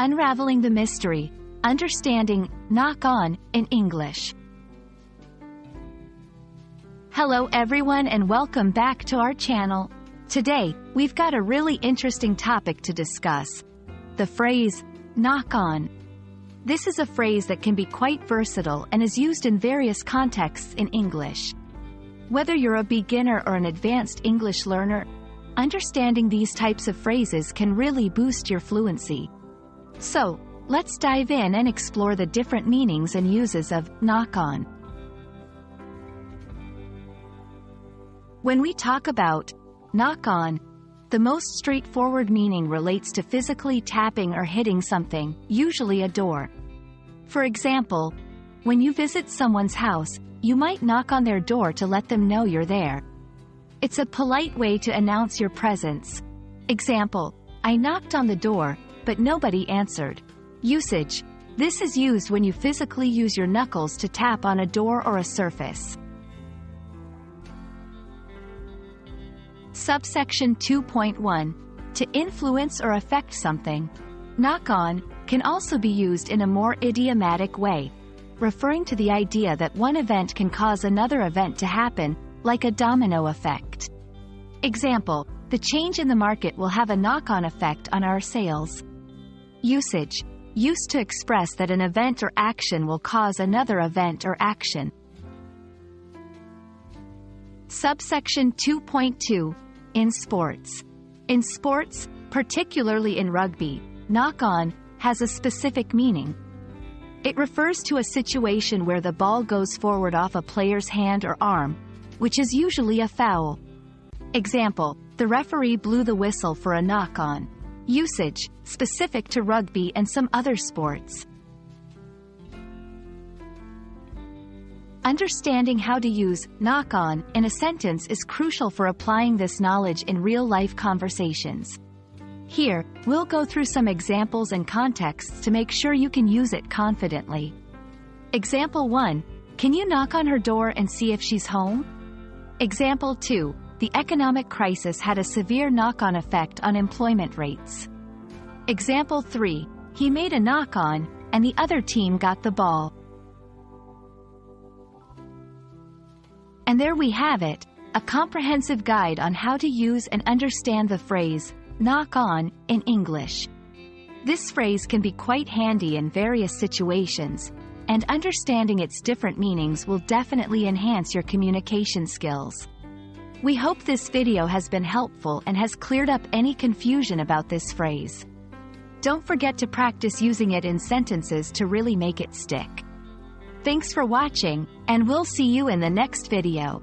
Unraveling the Mystery, Understanding Knock On in English. Hello everyone and welcome back to our channel. Today, we've got a really interesting topic to discuss. The phrase, knock on. This is a phrase that can be quite versatile and is used in various contexts in English. Whether you're a beginner or an advanced English learner, understanding these types of phrases can really boost your fluency. So, let's dive in and explore the different meanings and uses of knock on. When we talk about knock on, the most straightforward meaning relates to physically tapping or hitting something, usually a door. For example, when you visit someone's house, you might knock on their door to let them know you're there. It's a polite way to announce your presence. Example, I knocked on the door, but nobody answered. Usage. This is used when you physically use your knuckles to tap on a door or a surface. Subsection 2.1. To influence or affect something. Knock on can also be used in a more idiomatic way, referring to the idea that one event can cause another event to happen, like a domino effect. Example, the change in the market will have a knock-on effect on our sales. Usage. Used to express that an event or action will cause another event or action. Subsection 2.2. In sports. In sports, particularly in rugby, knock on has a specific meaning. It refers to a situation where the ball goes forward off a player's hand or arm, which is usually a foul. Example, the referee blew the whistle for a knock on. Usage, specific to rugby and some other sports. Understanding how to use knock on in a sentence is crucial for applying this knowledge in real-life conversations. Here, we'll go through some examples and contexts to make sure you can use it confidently. Example 1. Can you knock on her door and see if she's home? Example 2. The economic crisis had a severe knock-on effect on employment rates. Example 3. He made a knock-on, and the other team got the ball. And there we have it, a comprehensive guide on how to use and understand the phrase, knock on, in English. This phrase can be quite handy in various situations, and understanding its different meanings will definitely enhance your communication skills. We hope this video has been helpful and has cleared up any confusion about this phrase. Don't forget to practice using it in sentences to really make it stick. Thanks for watching, and we'll see you in the next video.